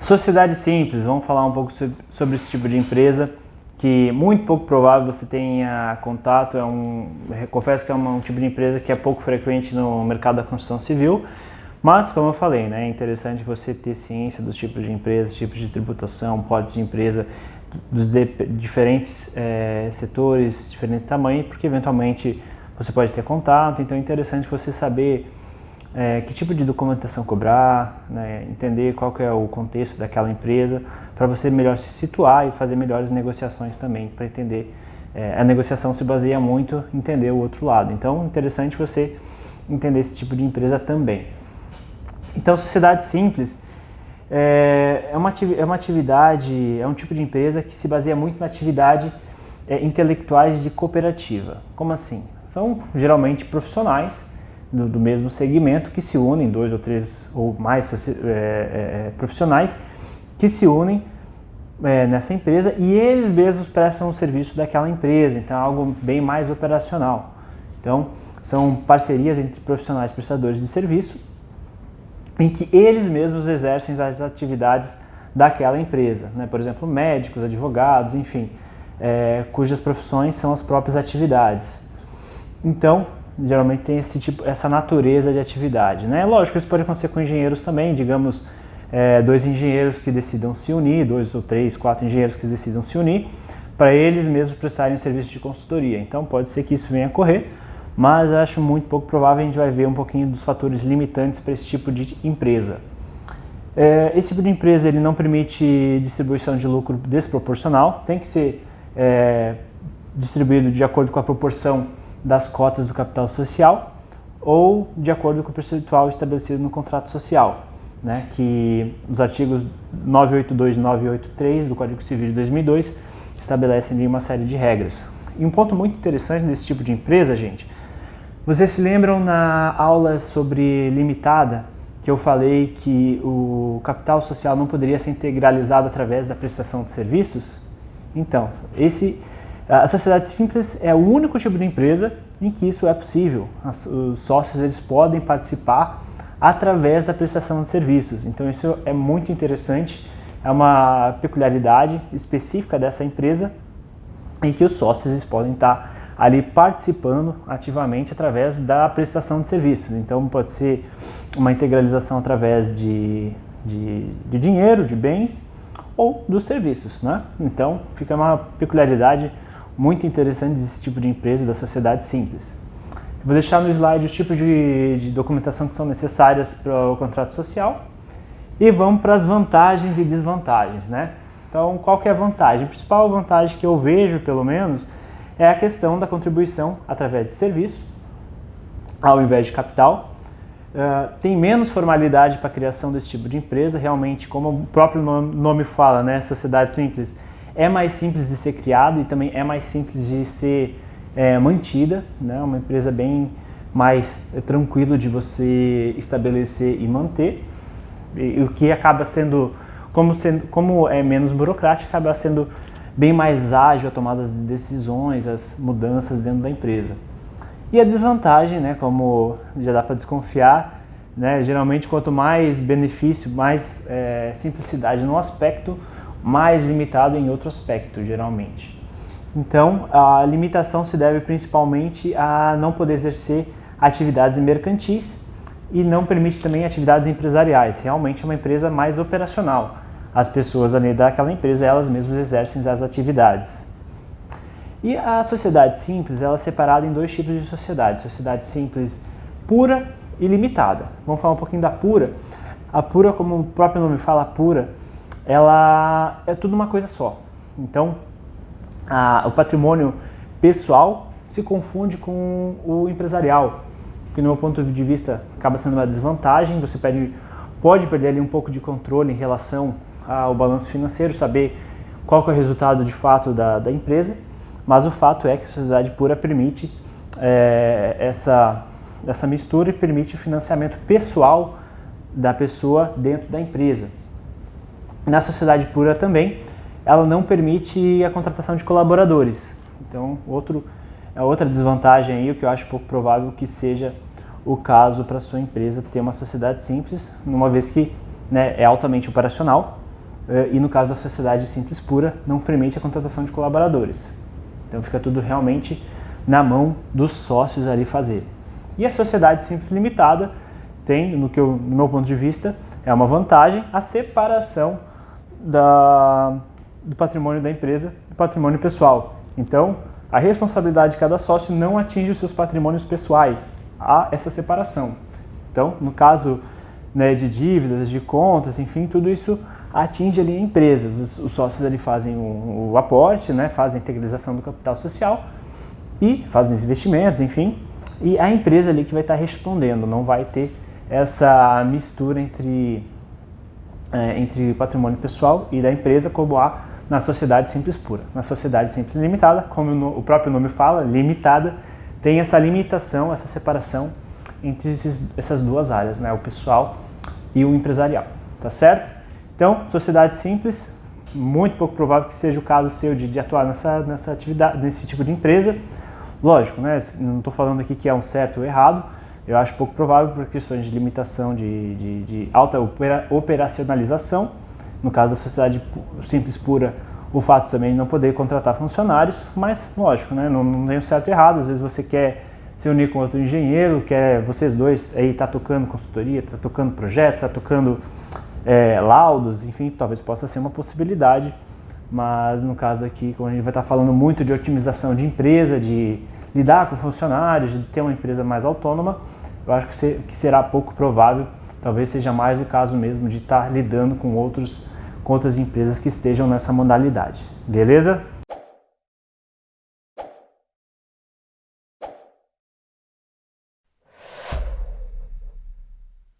Sociedade simples, vamos falar um pouco sobre esse tipo de empresa que muito pouco provável você tenha contato. Confesso que é um tipo de empresa que é pouco frequente no mercado da construção civil, mas como eu falei, né, é interessante você ter ciência dos tipos de empresas, tipos de tributação, podes de empresa, dos diferentes setores, diferentes tamanhos, porque eventualmente você pode ter contato. Então é interessante você saber que tipo de documentação cobrar, né, entender qual que é o contexto daquela empresa, para você melhor se situar e fazer melhores negociações também, para entender. A negociação se baseia muito em entender o outro lado, então é interessante você entender esse tipo de empresa também. Então, sociedade simples é uma atividade, é um tipo de empresa que se baseia muito na atividade intelectuais de cooperativa. Como assim? São geralmente profissionais do mesmo segmento que se unem, 2 ou 3 ou mais profissionais que se unem nessa empresa e eles mesmos prestam o serviço daquela empresa, então é algo bem mais operacional. Então, são parcerias entre profissionais prestadores de serviço em que eles mesmos exercem as atividades daquela empresa, né? Por exemplo, médicos, advogados, enfim, cujas profissões são as próprias atividades. Então, geralmente tem essa natureza de atividade, né? Lógico, isso pode acontecer com engenheiros também, digamos, 2 engenheiros que decidam se unir, 2 ou 3, 4 engenheiros que decidam se unir, para eles mesmos prestarem um serviço de consultoria. Então pode ser que isso venha a ocorrer, mas eu acho muito pouco provável. A gente vai ver um pouquinho dos fatores limitantes para esse tipo de empresa. Esse tipo de empresa ele não permite distribuição de lucro desproporcional, tem que ser distribuído de acordo com a proporção das cotas do capital social ou de acordo com o percentual estabelecido no contrato social, né, que os artigos 982 e 983 do Código Civil de 2002 estabelecem ali uma série de regras. E um ponto muito interessante desse tipo de empresa, gente, vocês se lembram na aula sobre limitada que eu falei que o capital social não poderia ser integralizado através da prestação de serviços? Então, a sociedade simples é o único tipo de empresa em que isso é possível. Os sócios eles podem participar através da prestação de serviços. Então isso é muito interessante, é uma peculiaridade específica dessa empresa em que os sócios eles podem estar ali participando ativamente através da prestação de serviços. Então pode ser uma integralização através de dinheiro, de bens ou dos serviços, né? Então fica uma peculiaridade muito interessante desse tipo de empresa, da sociedade simples. Vou deixar no slide os tipos de documentação que são necessárias para o contrato social e vamos para as vantagens e desvantagens, né? Então, qual que é a vantagem? A principal vantagem que eu vejo, pelo menos, é a questão da contribuição através de serviço, ao invés de capital. Tem menos formalidade para a criação desse tipo de empresa, realmente, como o próprio nome fala, né? Sociedade simples. É mais simples de ser criado e também é mais simples de ser mantida, né? Uma empresa bem mais tranquila de você estabelecer e manter, e o que acaba sendo, como é menos burocrático, acaba sendo bem mais ágil a tomada das decisões, as mudanças dentro da empresa. E a desvantagem, né, como já dá para desconfiar, né, geralmente quanto mais benefício, mais simplicidade no aspecto, mais limitado em outro aspecto, geralmente. Então, a limitação se deve principalmente a não poder exercer atividades mercantis e não permite também atividades empresariais. Realmente é uma empresa mais operacional. As pessoas ali daquela empresa, elas mesmas exercem as atividades. E a sociedade simples, ela é separada em 2 tipos de sociedade. Sociedade simples pura e limitada. Vamos falar um pouquinho da pura. A pura, como o próprio nome fala, pura, ela é tudo uma coisa só. Então, o patrimônio pessoal se confunde com o empresarial, que no meu ponto de vista acaba sendo uma desvantagem. Você pode perder ali um pouco de controle em relação ao balanço financeiro, saber qual que é o resultado de fato da empresa, mas o fato é que a sociedade pura permite essa mistura e permite o financiamento pessoal da pessoa dentro da empresa. Na sociedade pura também, ela não permite a contratação de colaboradores. Então, outra desvantagem aí, o que eu acho pouco provável que seja o caso para a sua empresa ter uma sociedade simples, uma vez que, né, é altamente operacional e no caso da sociedade simples pura, não permite a contratação de colaboradores. Então fica tudo realmente na mão dos sócios ali fazer. E a sociedade simples limitada tem, no meu ponto de vista, é uma vantagem a separação do patrimônio da empresa do patrimônio pessoal. Então, a responsabilidade de cada sócio não atinge os seus patrimônios pessoais. Há essa separação. Então, no caso, né, de dívidas, de contas, enfim, tudo isso atinge ali a empresa. Os sócios ali fazem o aporte, né, fazem a integralização do capital social e fazem os investimentos, enfim, e a empresa ali que vai estar respondendo, não vai ter essa mistura entre patrimônio pessoal e da empresa, como há na sociedade simples pura. Na sociedade simples limitada, como o próprio nome fala, limitada, tem essa limitação, essa separação entre essas duas áreas, né, o pessoal e o empresarial, tá certo? Então, sociedade simples, muito pouco provável que seja o caso seu de atuar nessa atividade, nesse tipo de empresa. Lógico, né, não estou falando aqui que é um certo ou errado, eu acho pouco provável por questões de limitação de alta operacionalização. No caso da sociedade simples pura, o fato também de não poder contratar funcionários, mas lógico, né, não tem um certo ou errado. Às vezes você quer se unir com outro engenheiro, quer vocês dois aí tá tocando consultoria, tá tocando projeto, tá tocando laudos, enfim, talvez possa ser uma possibilidade. Mas no caso aqui, como a gente vai estar falando muito de otimização de empresa, de lidar com funcionários, de ter uma empresa mais autônoma, eu acho que será pouco provável, talvez seja mais o caso mesmo de estar lidando com outras empresas que estejam nessa modalidade. Beleza?